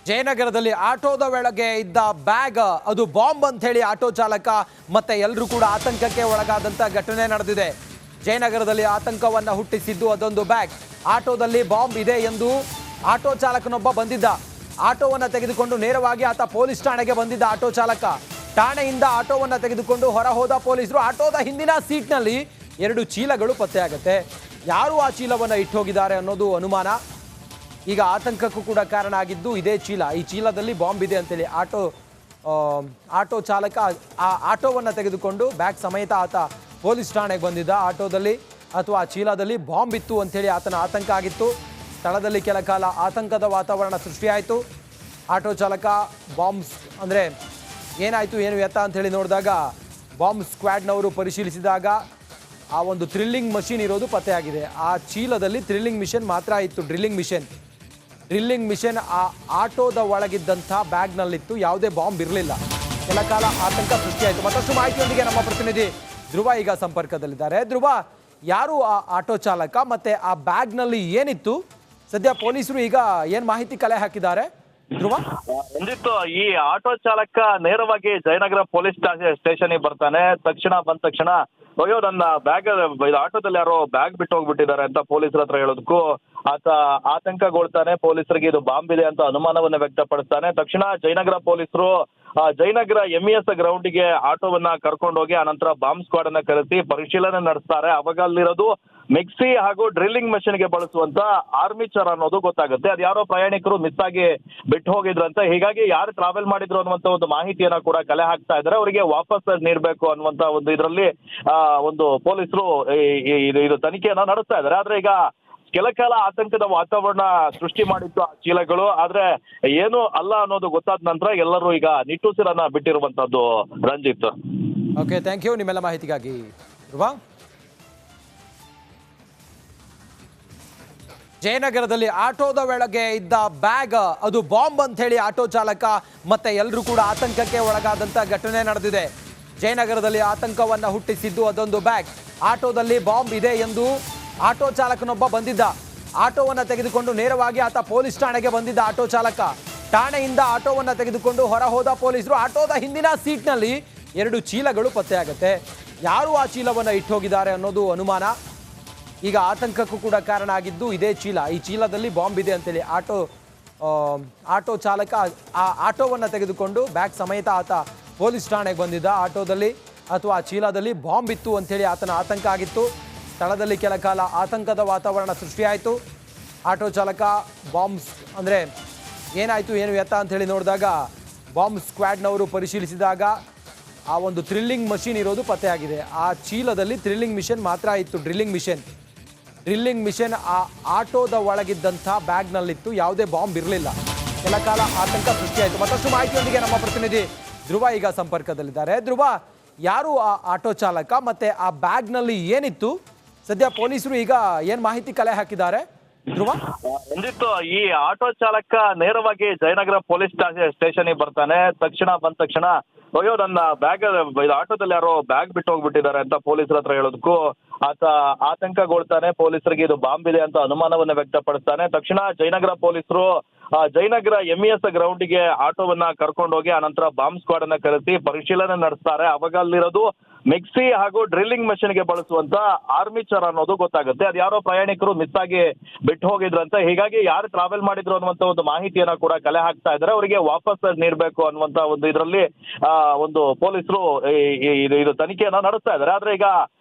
ಜಯನಗರದಲ್ಲಿ ಆಟೋದ ಒಳಗೆ ಇದ್ದ ಬ್ಯಾಗ್ ಅದು ಬಾಂಬ್ ಅಂತ ಹೇಳಿ ಆಟೋ ಚಾಲಕ ಮತ್ತೆ ಎಲ್ಲರೂ ಕೂಡ ಆತಂಕಕ್ಕೆ ಒಳಗಾದಂತ ಘಟನೆ ನಡೆದಿದೆ. ಜಯನಗರದಲ್ಲಿ ಆತಂಕವನ್ನ ಹುಟ್ಟಿಸಿದ್ದು ಅದೊಂದು ಬ್ಯಾಗ್. ಆಟೋದಲ್ಲಿ ಬಾಂಬ್ ಇದೆ ಎಂದು ಆಟೋ ಚಾಲಕನೊಬ್ಬ ಬಂದಿದ್ದ. ಆಟೋವನ್ನ ತೆಗೆದುಕೊಂಡು ನೇರವಾಗಿ ಆತ ಪೊಲೀಸ್ ಠಾಣೆಗೆ ಬಂದಿದ್ದ. ಆಟೋ ಚಾಲಕ ಠಾಣೆಯಿಂದ ಆಟೋವನ್ನ ತೆಗೆದುಕೊಂಡು ಹೊರ ಹೋದ ಪೊಲೀಸರು. ಆಟೋದ ಹಿಂದಿನ ಸೀಟ್ನಲ್ಲಿ 2 ಚೀಲಗಳು ಪತ್ತೆಯಾಗುತ್ತೆ. ಯಾರು ಆ ಚೀಲವನ್ನ ಇಟ್ಟೋಗಿದ್ದಾರೆ ಅನ್ನೋದು ಅನುಮಾನ. ಈಗ ಆತಂಕಕ್ಕೂ ಕೂಡ ಕಾರಣ ಆಗಿದ್ದು ಇದೇ ಚೀಲ. ಈ ಚೀಲದಲ್ಲಿ ಬಾಂಬ್ ಇದೆ ಅಂತೇಳಿ ಆಟೋ ಚಾಲಕ ಆ ಆಟೋವನ್ನು ತೆಗೆದುಕೊಂಡು ಬ್ಯಾಗ್ ಸಮೇತ ಆತ ಪೊಲೀಸ್ ಠಾಣೆಗೆ ಬಂದಿದ್ದ. ಆಟೋದಲ್ಲಿ ಅಥವಾ ಆ ಚೀಲದಲ್ಲಿ ಬಾಂಬ್ ಇತ್ತು ಅಂಥೇಳಿ ಆತನ ಆತಂಕ ಆಗಿತ್ತು. ಸ್ಥಳದಲ್ಲಿ ಕೆಲ ಕಾಲ ಆತಂಕದ ವಾತಾವರಣ ಸೃಷ್ಟಿಯಾಯಿತು. ಆಟೋ ಚಾಲಕ ಬಾಂಬ್ಸ್ ಅಂದರೆ ಏನಾಯಿತು ಏನು ಎತ್ತ ಅಂಥೇಳಿ ನೋಡಿದಾಗ ಬಾಂಬ್ ಸ್ಕ್ವಾಡ್ನವರು ಪರಿಶೀಲಿಸಿದಾಗ ಆ ಒಂದು ಥ್ರಿಲ್ಲಿಂಗ್ ಮಷೀನ್ ಇರೋದು ಪತ್ತೆಯಾಗಿದೆ. ಆ ಚೀಲದಲ್ಲಿ ಥ್ರಿಲ್ಲಿಂಗ್ ಮಿಷನ್ ಮಾತ್ರ ಇತ್ತು. ಡ್ರಿಲ್ಲಿಂಗ್ ಮಿಷನ್ ಆ ಆಟೋದ ಒಳಗಿದ್ದಂಥ ಬ್ಯಾಗ್ನಲ್ಲಿತ್ತು. ಯಾವುದೇ ಬಾಂಬ್ ಇರಲಿಲ್ಲ. ಕೆಲ ಕಾಲ ಆತಂಕ ಸೃಷ್ಟಿಯಾಯಿತು. ಮತ್ತಷ್ಟು ಮಾಹಿತಿಯೊಂದಿಗೆ ನಮ್ಮ ಪ್ರತಿನಿಧಿ ಧ್ರುವ ಈಗ ಸಂಪರ್ಕದಲ್ಲಿದ್ದಾರೆ. ಧ್ರುವ, ಯಾರು ಆ ಆಟೋ ಚಾಲಕ ಮತ್ತೆ ಆ ಬ್ಯಾಗ್ನಲ್ಲಿ ಏನಿತ್ತು? ಸದ್ಯ ಪೊಲೀಸರು ಈಗ ಏನು ಮಾಹಿತಿ ಕಲೆ ಹಾಕಿದ್ದಾರೆ? ಧ್ರುವ, ರಂಜಿತ್, ಈ ಆಟೋ ಚಾಲಕ ನೇರವಾಗಿ ಜಯನಗರ ಪೊಲೀಸ್ ಸ್ಟೇಷನ್ಗೆ ಬರ್ತಾನೆ. ಬಂದ ತಕ್ಷಣ ಅಯ್ಯೋ ನನ್ನ ಬ್ಯಾಗ್ ಆಟೋದಲ್ಲಿ ಯಾರೋ ಬ್ಯಾಗ್ ಬಿಟ್ಟು ಹೋಗ್ಬಿಟ್ಟಿದ್ದಾರೆ ಅಂತ ಪೊಲೀಸರ ಹತ್ರ ಹೇಳೋದಕ್ಕೂ ಆತ ಆತಂಕಗೊಳ್ತಾನೆ. ಪೊಲೀಸರಿಗೆ ಇದು ಬಾಂಬ್ ಇದೆ ಅಂತ ಅನುಮಾನವನ್ನ ವ್ಯಕ್ತಪಡಿಸ್ತಾನೆ. ತಕ್ಷಣ ಜಯನಗರ ಪೊಲೀಸರು ಜಯನಗರ MES ಗ್ರೌಂಡಿಗೆ ಆಟೋವನ್ನ ಕರ್ಕೊಂಡೋಗಿ ಆನಂತರ ಬಾಂಬ್ ಸ್ಕ್ವಾಡ್ ಅನ್ನ ಕರೆಸಿ ಪರಿಶೀಲನೆ ನಡೆಸ್ತಾರೆ. ಅವಾಗ ಅಲ್ಲಿರೋದು ಮಿಕ್ಸಿ ಹಾಗೂ ಡ್ರಿಲ್ಲಿಂಗ್ ಮೆಷಿನ್ಗೆ ಬಳಸುವಂತ ಆರ್ಮಿಚರ್ ಅನ್ನೋದು ಗೊತ್ತಾಗುತ್ತೆ. ಅದು ಯಾರೋ ಪ್ರಯಾಣಿಕರು ಮಿಸ್ ಆಗಿ ಬಿಟ್ಟು ಹೋಗಿದ್ರಂತೆ. ಹೀಗಾಗಿ ಯಾರು ಟ್ರಾವೆಲ್ ಮಾಡಿದ್ರು ಅನ್ನುವಂತ ಒಂದು ಮಾಹಿತಿಯನ್ನ ಕೂಡ ಕಲೆ ಹಾಕ್ತಾ ಇದ್ದಾರೆ. ಅವರಿಗೆ ವಾಪಸ್ ನೀಡಬೇಕು ಅನ್ನುವಂತ ಒಂದು ಇದರಲ್ಲಿ ಒಂದು ಪೊಲೀಸರು ಇದು ತನಿಖೆಯನ್ನ ನಡೆಸ್ತಾ ಇದ್ದಾರೆ. ಆದ್ರೆ ಈಗ ಕೆಲ ಕಾಲ ಆತಂಕದ ವಾತಾವರಣ ಸೃಷ್ಟಿ ಮಾಡಿತ್ತು ಆ ಚೀಲಗಳು. ಆದ್ರೆ ಏನು ಅಲ್ಲ ಅನ್ನೋದು ಗೊತ್ತಾದ ನಂತರ ಎಲ್ಲರೂ ಈಗ ನಿಟ್ಟುಸಿರನ್ನ ಬಿಟ್ಟಿರುವಂತದ್ದು. ರಂಜಿತ್, ಓಕೆ, ಥ್ಯಾಂಕ್ ಯು ನಿಮ್ಮೆಲ್ಲ ಮಾಹಿತಿಗಾಗಿ. ಧ್ರುವ, ಜಯನಗರದಲ್ಲಿ ಆಟೋದ ಒಳಗೆ ಇದ್ದ ಬ್ಯಾಗ್ ಅದು ಬಾಂಬ್ ಅಂತ ಹೇಳಿ ಆಟೋ ಚಾಲಕ ಮತ್ತೆ ಎಲ್ಲರೂ ಕೂಡ ಆತಂಕಕ್ಕೆ ಒಳಗಾದಂತ ಘಟನೆ ನಡೆದಿದೆ. ಜಯನಗರದಲ್ಲಿ ಆತಂಕವನ್ನ ಹುಟ್ಟಿಸಿದ್ದು ಅದೊಂದು ಬ್ಯಾಗ್. ಆಟೋದಲ್ಲಿ ಬಾಂಬ್ ಇದೆ ಎಂದು ಆಟೋ ಚಾಲಕನೊಬ್ಬ ಬಂದಿದ್ದ. ಆಟೋವನ್ನು ತೆಗೆದುಕೊಂಡು ನೇರವಾಗಿ ಆತ ಪೊಲೀಸ್ ಠಾಣೆಗೆ ಬಂದಿದ್ದ. ಆಟೋ ಚಾಲಕ ಠಾಣೆಯಿಂದ ಆಟೋವನ್ನು ತೆಗೆದುಕೊಂಡು ಹೊರ ಹೋದ ಪೊಲೀಸರು. ಆಟೋದ ಹಿಂದಿನ ಸೀಟ್ನಲ್ಲಿ 2 ಚೀಲಗಳು ಪತ್ತೆಯಾಗುತ್ತೆ. ಯಾರು ಆ ಚೀಲವನ್ನು ಇಟ್ಟೋಗಿದ್ದಾರೆ ಅನ್ನೋದು ಅನುಮಾನ. ಈಗ ಆತಂಕಕ್ಕೂ ಕೂಡ ಕಾರಣ ಆಗಿದ್ದು ಇದೇ ಚೀಲ. ಈ ಚೀಲದಲ್ಲಿ ಬಾಂಬ್ ಇದೆ ಅಂತೇಳಿ ಆಟೋ ಚಾಲಕ ಆ ಆಟೋವನ್ನು ತೆಗೆದುಕೊಂಡು ಬ್ಯಾಗ್ ಸಮೇತ ಆತ ಪೊಲೀಸ್ ಠಾಣೆಗೆ ಬಂದಿದ್ದ. ಆಟೋದಲ್ಲಿ ಅಥವಾ ಆ ಚೀಲದಲ್ಲಿ ಬಾಂಬ್ ಇತ್ತು ಅಂಥೇಳಿ ಆತನ ಆತಂಕ ಆಗಿತ್ತು. ಸ್ಥಳದಲ್ಲಿ ಕೆಲ ಕಾಲ ಆತಂಕದ ವಾತಾವರಣ ಸೃಷ್ಟಿಯಾಯಿತು. ಆಟೋ ಚಾಲಕ ಬಾಂಬ್ಸ್ ಅಂದರೆ ಏನಾಯಿತು ಏನು ಎತ್ತ ಅಂಥೇಳಿ ನೋಡಿದಾಗ ಬಾಂಬ್ ಸ್ಕ್ವಾಡ್ನವರು ಪರಿಶೀಲಿಸಿದಾಗ ಆ ಒಂದು ಥ್ರಿಲ್ಲಿಂಗ್ ಮಷೀನ್ ಇರೋದು ಪತ್ತೆಯಾಗಿದೆ. ಆ ಚೀಲದಲ್ಲಿ ಥ್ರಿಲ್ಲಿಂಗ್ ಮಿಷನ್ ಮಾತ್ರ ಇತ್ತು. ಡ್ರಿಲ್ಲಿಂಗ್ ಮಿಷನ್ ಆ ಆಟೋದ ಒಳಗಿದ್ದಂಥ ಬ್ಯಾಗ್ನಲ್ಲಿತ್ತು. ಯಾವುದೇ ಬಾಂಬ್ ಇರಲಿಲ್ಲ. ಕೆಲ ಕಾಲ ಆತಂಕ ಸೃಷ್ಟಿಯಾಯಿತು. ಮತ್ತಷ್ಟು ಮಾಹಿತಿಯೊಂದಿಗೆ ನಮ್ಮ ಪ್ರತಿನಿಧಿ ಧ್ರುವ ಈಗ ಸಂಪರ್ಕದಲ್ಲಿದ್ದಾರೆ. ಧ್ರುವ, ಯಾರು ಆ ಆಟೋ ಚಾಲಕ ಮತ್ತೆ ಆ ಬ್ಯಾಗ್ನಲ್ಲಿ ಏನಿತ್ತು? ಸದ್ಯ ಪೊಲೀಸರು ಈಗ ಏನು ಮಾಹಿತಿ ಕಲೆ ಹಾಕಿದ್ದಾರೆ? ಧ್ರುವ, ರಂಜಿತ್, ಈ ಆಟೋ ಚಾಲಕ ನೇರವಾಗಿ ಜಯನಗರ ಪೊಲೀಸ್ ಸ್ಟೇಷನ್ಗೆ ಬರ್ತಾನೆ. ಬಂದ ತಕ್ಷಣ ಅಯ್ಯೋ ನನ್ನ ಬ್ಯಾಗ್ ಆಟೋದಲ್ಲಿ ಯಾರೋ ಬ್ಯಾಗ್ ಬಿಟ್ಟು ಹೋಗ್ಬಿಟ್ಟಿದ್ದಾರೆ ಅಂತ ಪೊಲೀಸರ ಹತ್ರ ಹೇಳೋದಕ್ಕೂ ಆತ ಆತಂಕಗೊಳ್ತಾನೆ. ಪೊಲೀಸರಿಗೆ ಇದು ಬಾಂಬ್ ಇದೆ ಅಂತ ಅನುಮಾನವನ್ನ ವ್ಯಕ್ತಪಡಿಸ್ತಾನೆ. ತಕ್ಷಣ ಜಯನಗರ ಪೊಲೀಸರು ಜಯನಗರ MES ಗ್ರೌಂಡಿಗೆ ಆಟೋವನ್ನ ಕರ್ಕೊಂಡೋಗಿ ಆನಂತರ ಬಾಂಬ್ ಸ್ಕ್ವಾಡ್ ಅನ್ನ ಕರೆಸಿ ಪರಿಶೀಲನೆ ನಡೆಸ್ತಾರೆ. ಅವಾಗ ಅಲ್ಲಿರೋದು ಮಿಕ್ಸಿ ಹಾಗೂ ಡ್ರಿಲ್ಲಿಂಗ್ ಮೆಷಿನ್ಗೆ ಬಳಸುವಂತ ಆರ್ಮಿಚರ್ ಅನ್ನೋದು ಗೊತ್ತಾಗುತ್ತೆ. ಅದು ಯಾರೋ ಪ್ರಯಾಣಿಕರು ಮಿಸ್ ಆಗಿ ಬಿಟ್ಟು ಹೋಗಿದ್ರಂತೆ. ಹೀಗಾಗಿ ಯಾರು ಟ್ರಾವೆಲ್ ಮಾಡಿದ್ರು ಅನ್ನುವಂತ ಒಂದು ಮಾಹಿತಿಯನ್ನ ಕೂಡ ಕಲೆ ಹಾಕ್ತಾ ಇದ್ದಾರೆ. ಅವರಿಗೆ ವಾಪಸ್ ನೀಡಬೇಕು ಅನ್ನುವಂತ ಒಂದು ಇದರಲ್ಲಿ ಒಂದು ಪೊಲೀಸರು ಇದು ತನಿಖೆಯನ್ನ ನಡೆಸ್ತಾ ಇದ್ದಾರೆ. ಆದ್ರೆ ಈಗ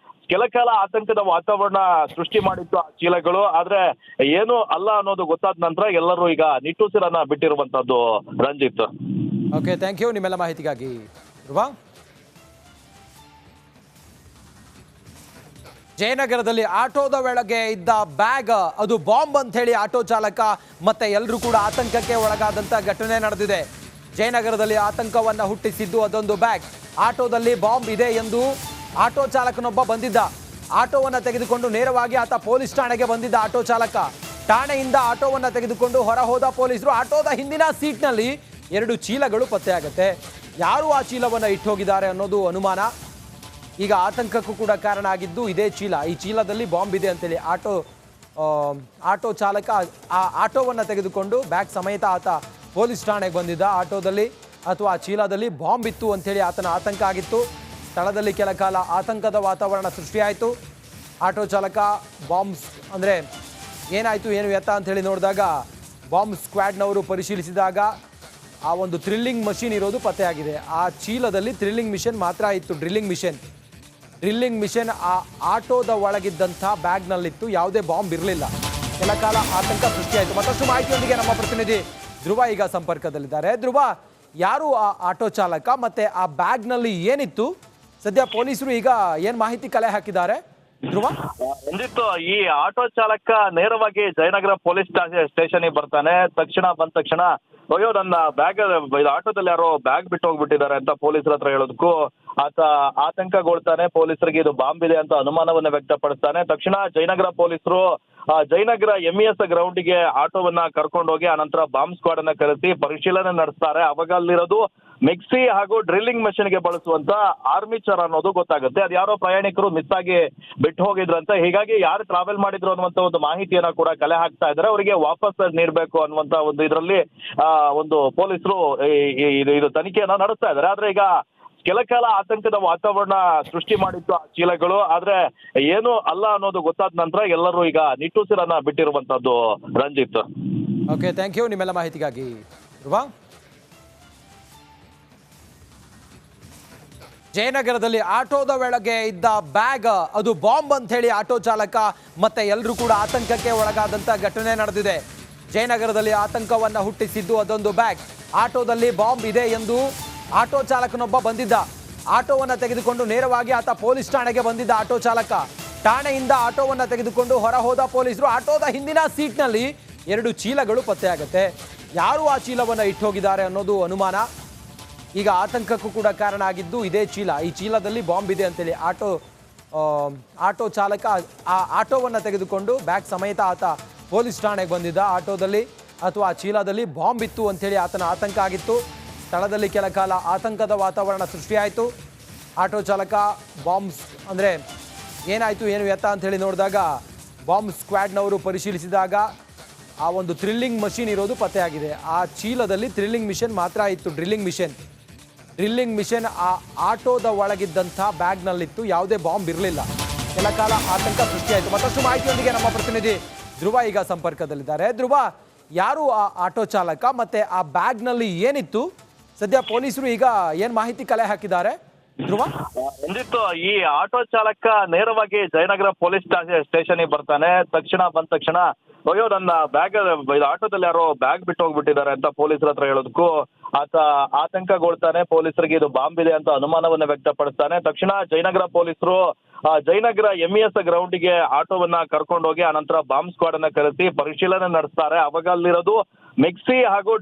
ಕೆಲ ಕಾಲ ಆತಂಕದ ವಾತಾವರಣ ಸೃಷ್ಟಿ ಮಾಡಿತ್ತು ಆ ಚೀಲಗಳು. ಆದ್ರೆ ಏನು ಅಲ್ಲ ಅನ್ನೋದು ಗೊತ್ತಾದ ನಂತರ ಎಲ್ಲರೂ ಈಗ ನಿಟ್ಟುಸಿರನ್ನ ಬಿಟ್ಟಿರುವಂತದ್ದು. ರಂಜಿತ್, ಓಕೆ, ಥ್ಯಾಂಕ್ ಯು ನಿಮ್ಮೆಲ್ಲ ಮಾಹಿತಿಗಾಗಿ. ಧ್ರುವ, ಜಯನಗರದಲ್ಲಿ ಆಟೋದ ಒಳಗೆ ಇದ್ದ ಬ್ಯಾಗ್ ಅದು ಬಾಂಬ್ ಅಂತ ಹೇಳಿ ಆಟೋ ಚಾಲಕ ಮತ್ತೆ ಎಲ್ಲರೂ ಕೂಡ ಆತಂಕಕ್ಕೆ ಒಳಗಾದಂತ ಘಟನೆ ನಡೆದಿದೆ. ಜಯನಗರದಲ್ಲಿ ಆತಂಕವನ್ನ ಹುಟ್ಟಿಸಿದ್ದು ಅದೊಂದು ಬ್ಯಾಗ್. ಆಟೋದಲ್ಲಿ ಬಾಂಬ್ ಇದೆ ಎಂದು ಆಟೋ ಚಾಲಕನೊಬ್ಬ ಬಂದಿದ್ದ. ಆಟೋವನ್ನು ತೆಗೆದುಕೊಂಡು ನೇರವಾಗಿ ಆತ ಪೊಲೀಸ್ ಠಾಣೆಗೆ ಬಂದಿದ್ದ. ಆಟೋ ಚಾಲಕ ಠಾಣೆಯಿಂದ ಆಟೋವನ್ನು ತೆಗೆದುಕೊಂಡು ಹೊರ ಹೋದ ಪೊಲೀಸರು. ಆಟೋದ ಹಿಂದಿನ ಸೀಟ್ನಲ್ಲಿ 2 ಚೀಲಗಳು ಪತ್ತೆಯಾಗುತ್ತೆ. ಯಾರು ಆ ಚೀಲವನ್ನು ಇಟ್ಟೋಗಿದ್ದಾರೆ ಅನ್ನೋದು ಅನುಮಾನ. ಈಗ ಆತಂಕಕ್ಕೂ ಕೂಡ ಕಾರಣ ಆಗಿದ್ದು ಇದೇ ಚೀಲ. ಈ ಚೀಲದಲ್ಲಿ ಬಾಂಬ್ ಇದೆ ಅಂತೇಳಿ ಆಟೋ ಚಾಲಕ ಆ ಆಟೋವನ್ನು ತೆಗೆದುಕೊಂಡು ಬ್ಯಾಗ್ ಸಮೇತ ಆತ ಪೊಲೀಸ್ ಠಾಣೆಗೆ ಬಂದಿದ್ದ ಆಟೋದಲ್ಲಿ ಅಥವಾ ಚೀಲದಲ್ಲಿ ಬಾಂಬ್ ಇತ್ತು ಅಂಥೇಳಿ ಆತನ ಆತಂಕ ಆಗಿತ್ತು. ಸ್ಥಳದಲ್ಲಿ ಕೆಲ ಕಾಲ ಆತಂಕದ ವಾತಾವರಣ ಸೃಷ್ಟಿಯಾಯಿತು. ಆಟೋ ಚಾಲಕ ಬಾಂಬ್ಸ್ ಅಂದರೆ ಏನಾಯಿತು ಏನು ಎತ್ತ ಅಂಥೇಳಿ ನೋಡಿದಾಗ ಬಾಂಬ್ ಸ್ಕ್ವಾಡ್ನವರು ಪರಿಶೀಲಿಸಿದಾಗ ಆ ಒಂದು ಥ್ರಿಲ್ಲಿಂಗ್ ಮಷಿನ್ ಇರೋದು ಪತ್ತೆಯಾಗಿದೆ. ಆ ಚೀಲದಲ್ಲಿ ಥ್ರಿಲ್ಲಿಂಗ್ ಮಿಷನ್ ಮಾತ್ರ ಇತ್ತು. ಡ್ರಿಲ್ಲಿಂಗ್ ಮಿಷನ್ ಆ ಆಟೋದ ಒಳಗಿದ್ದಂಥ ಬ್ಯಾಗ್ನಲ್ಲಿತ್ತು. ಯಾವುದೇ ಬಾಂಬ್ ಇರಲಿಲ್ಲ. ಕೆಲ ಕಾಲ ಆತಂಕ ಸೃಷ್ಟಿಯಾಯಿತು. ಮತ್ತಷ್ಟು ಮಾಹಿತಿಯೊಂದಿಗೆ ನಮ್ಮ ಪ್ರತಿನಿಧಿ ಧ್ರುವ ಈಗ ಸಂಪರ್ಕದಲ್ಲಿದ್ದಾರೆ. ಧ್ರುವ, ಯಾರು ಆ ಆಟೋ ಚಾಲಕ ಮತ್ತೆ ಆ ಬ್ಯಾಗ್ನಲ್ಲಿ ಏನಿತ್ತು? ಸದ್ಯ ಪೊಲೀಸರು ಈಗ ಏನು ಮಾಹಿತಿ ಕಲೆ ಹಾಕಿದ್ದಾರೆ ಧ್ರುವ? ರಂಜಿತ್, ಈ ಆಟೋ ಚಾಲಕ ನೇರವಾಗಿ ಜಯನಗರ ಪೊಲೀಸ್ ಸ್ಟೇಷನ್ಗೆ ಬರ್ತಾನೆ. ಬಂದ ತಕ್ಷಣ ಅಯ್ಯೋ ನನ್ನ ಬ್ಯಾಗ್ ಆಟೋದಲ್ಲಿ ಯಾರೋ ಬ್ಯಾಗ್ ಬಿಟ್ಟು ಹೋಗ್ಬಿಟ್ಟಿದ್ದಾರೆ ಅಂತ ಪೊಲೀಸರ ಹತ್ರ ಹೇಳೋದಕ್ಕೂ ಆತ ಆತಂಕಗೊಳ್ತಾನೆ. ಪೊಲೀಸರಿಗೆ ಇದು ಬಾಂಬ್ ಇದೆ ಅಂತ ಅನುಮಾನವನ್ನ ವ್ಯಕ್ತಪಡಿಸ್ತಾನೆ. ತಕ್ಷಣ ಜಯನಗರ ಪೊಲೀಸರು ಜಯನಗರ MES ಗ್ರೌಂಡಿಗೆ ಆಟೋವನ್ನ ಕರ್ಕೊಂಡೋಗಿ ಆನಂತರ ಬಾಂಬ್ ಸ್ಕ್ವಾಡ್ ಅನ್ನ ಕರೆಸಿ ಪರಿಶೀಲನೆ ನಡೆಸ್ತಾರೆ. ಅವಾಗ ಅಲ್ಲಿರೋದು ಮಿಕ್ಸಿ ಹಾಗೂ ಡ್ರಿಲ್ಲಿಂಗ್ ಮಷಿನ್ ಗೆ ಬಳಸುವಂತ ಆರ್ಮಿಚರ್ ಅನ್ನೋದು ಗೊತ್ತಾಗುತ್ತೆ. ಅದು ಯಾರೋ ಪ್ರಯಾಣಿಕರು ಮಿಸ್ ಆಗಿ ಬಿಟ್ಟು ಹೋಗಿದ್ರಂತೆ. ಹೀಗಾಗಿ ಯಾರು ಟ್ರಾವೆಲ್ ಮಾಡಿದ್ರು ಅನ್ನುವಂತ ಒಂದು ಮಾಹಿತಿಯನ್ನ ಕೂಡ ಕಲೆ ಹಾಕ್ತಾ ಇದ್ದಾರೆ. ಅವರಿಗೆ ವಾಪಸ್ ನೀಡಬೇಕು ಅನ್ನುವಂತ ಒಂದು ಇದರಲ್ಲಿ ಒಂದು ಪೊಲೀಸರು ಇದು ತನಿಖೆಯನ್ನ ನಡೆಸ್ತಾ ಇದ್ದಾರೆ. ಆದ್ರೆ ಈಗ ಕೆಲ ಕಾಲ ಆತಂಕದ ವಾತಾವರಣ ಸೃಷ್ಟಿ ಮಾಡಿತ್ತು ಆ ಚೀಲಗಳು. ಆದ್ರೆ ಏನು ಅಲ್ಲ ಅನ್ನೋದು ಗೊತ್ತಾದ ನಂತರ ಎಲ್ಲರೂ ಈಗ ನಿಟ್ಟುಸಿರನ್ನ ಬಿಟ್ಟಿರುವಂತದ್ದು. ರಂಜಿತ್, ಓಕೆ, ಥ್ಯಾಂಕ್ ಯು ನಿಮ್ಮೆಲ್ಲ ಮಾಹಿತಿಗಾಗಿ ಧ್ರುವ. ಜಯನಗರದಲ್ಲಿ ಆಟೋದ ಒಳಗೆ ಇದ್ದ ಬ್ಯಾಗ್ ಅದು ಬಾಂಬ್ ಅಂತ ಹೇಳಿ ಆಟೋ ಚಾಲಕ ಮತ್ತೆ ಎಲ್ಲರೂ ಕೂಡ ಆತಂಕಕ್ಕೆ ಒಳಗಾದಂತ ಘಟನೆ ನಡೆದಿದೆ. ಜಯನಗರದಲ್ಲಿ ಆತಂಕವನ್ನ ಹುಟ್ಟಿಸಿದ್ದು ಅದೊಂದು ಬ್ಯಾಗ್. ಆಟೋದಲ್ಲಿ ಬಾಂಬ್ ಇದೆ ಎಂದು ಆಟೋ ಚಾಲಕನೊಬ್ಬ ಬಂದಿದ್ದ. ಆಟೋವನ್ನ ತೆಗೆದುಕೊಂಡು ನೇರವಾಗಿ ಆತ ಪೊಲೀಸ್ ಠಾಣೆಗೆ ಬಂದಿದ್ದ. ಆಟೋ ಚಾಲಕ ಠಾಣೆಯಿಂದ ಆಟೋವನ್ನ ತೆಗೆದುಕೊಂಡು ಹೊರ ಹೋದ ಪೊಲೀಸರು. ಆಟೋದ ಹಿಂದಿನ ಸೀಟ್ನಲ್ಲಿ 2 ಚೀಲಗಳು ಪತ್ತೆಯಾಗುತ್ತೆ. ಯಾರು ಆ ಚೀಲವನ್ನ ಇಟ್ಟೋಗಿದ್ದಾರೆ ಅನ್ನೋದು ಅನುಮಾನ. ಈಗ ಆತಂಕಕ್ಕೂ ಕೂಡ ಕಾರಣ ಆಗಿದ್ದು ಇದೇ ಚೀಲ. ಈ ಚೀಲದಲ್ಲಿ ಬಾಂಬ್ ಇದೆ ಅಂತೇಳಿ ಆಟೋ ಚಾಲಕ ಆ ಆಟೋವನ್ನು ತೆಗೆದುಕೊಂಡು ಬ್ಯಾಗ್ ಸಮೇತ ಆತ ಪೊಲೀಸ್ ಠಾಣೆಗೆ ಬಂದಿದ್ದ. ಆಟೋದಲ್ಲಿ ಅಥವಾ ಆ ಚೀಲದಲ್ಲಿ ಬಾಂಬ್ ಇತ್ತು ಅಂಥೇಳಿ ಆತನ ಆತಂಕ ಆಗಿತ್ತು. ಸ್ಥಳದಲ್ಲಿ ಕೆಲ ಕಾಲ ಆತಂಕದ ವಾತಾವರಣ ಸೃಷ್ಟಿಯಾಯಿತು. ಆಟೋ ಚಾಲಕ ಬಾಂಬ್ಸ್ ಅಂದರೆ ಏನಾಯಿತು ಏನು ಎತ್ತ ಅಂಥೇಳಿ ನೋಡಿದಾಗ ಬಾಂಬ್ ಸ್ಕ್ವಾಡ್ನವರು ಪರಿಶೀಲಿಸಿದಾಗ ಆ ಒಂದು ಥ್ರಿಲ್ಲಿಂಗ್ ಮಷಿನ್ ಇರೋದು ಪತ್ತೆಯಾಗಿದೆ. ಆ ಚೀಲದಲ್ಲಿ ಥ್ರಿಲ್ಲಿಂಗ್ ಮಿಷನ್ ಮಾತ್ರ ಇತ್ತು. ಡ್ರಿಲ್ಲಿಂಗ್ ಮಿಷನ್ ಆ ಆಟೋದ ಒಳಗಿದ್ದಂಥ ಬ್ಯಾಗ್ನಲ್ಲಿತ್ತು. ಯಾವುದೇ ಬಾಂಬ್ ಇರಲಿಲ್ಲ. ಕೆಲ ಕಾಲ ಆತಂಕ ಸೃಷ್ಟಿಯಾಯಿತು. ಮತ್ತಷ್ಟು ಮಾಹಿತಿಯೊಂದಿಗೆ ನಮ್ಮ ಪ್ರತಿನಿಧಿ ಧ್ರುವ ಈಗ ಸಂಪರ್ಕದಲ್ಲಿದ್ದಾರೆ. ಧ್ರುವ, ಯಾರು ಆ ಆಟೋ ಚಾಲಕ ಮತ್ತೆ ಆ ಬ್ಯಾಗ್ನಲ್ಲಿ ಏನಿತ್ತು? ಸದ್ಯ ಪೊಲೀಸರು ಈಗ ಏನು ಮಾಹಿತಿ ಕಲೆ ಹಾಕಿದ್ದಾರೆ ಧ್ರುವ? ರಂಜಿತ್, ಈ ಆಟೋ ಚಾಲಕ ನೇರವಾಗಿ ಜಯನಗರ ಪೊಲೀಸ್ ಸ್ಟೇಷನ್ಗೆ ಬರ್ತಾನೆ. ಬಂದ ತಕ್ಷಣ ಅಯ್ಯೋ ನನ್ನ ಬ್ಯಾಗ್ ಆಟೋದಲ್ಲಿ ಯಾರೋ ಬ್ಯಾಗ್ ಬಿಟ್ಟು ಹೋಗ್ಬಿಟ್ಟಿದ್ದಾರೆ ಅಂತ ಪೊಲೀಸರ ಹತ್ರ ಹೇಳೋದಕ್ಕೂ ಆತ ಆತಂಕಗೊಳ್ತಾನೆ. ಪೊಲೀಸರಿಗೆ ಇದು ಬಾಂಬ್ ಇದೆ ಅಂತ ಅನುಮಾನವನ್ನ ವ್ಯಕ್ತಪಡಿಸ್ತಾನೆ. ತಕ್ಷಣ ಜಯನಗರ ಪೊಲೀಸರು ಜಯನಗರ MES ಗ್ರೌಂಡಿಗೆ ಆಟೋವನ್ನ ಕರ್ಕೊಂಡೋಗಿ ಆನಂತರ ಬಾಂಬ್ ಸ್ಕ್ವಾಡ್ ಅನ್ನ ಕರೆಸಿ ಪರಿಶೀಲನೆ ನಡೆಸ್ತಾರೆ. ಅವಾಗ ಅಲ್ಲಿರೋದು ಮಿಕ್ಸಿ ಹಾಗೂ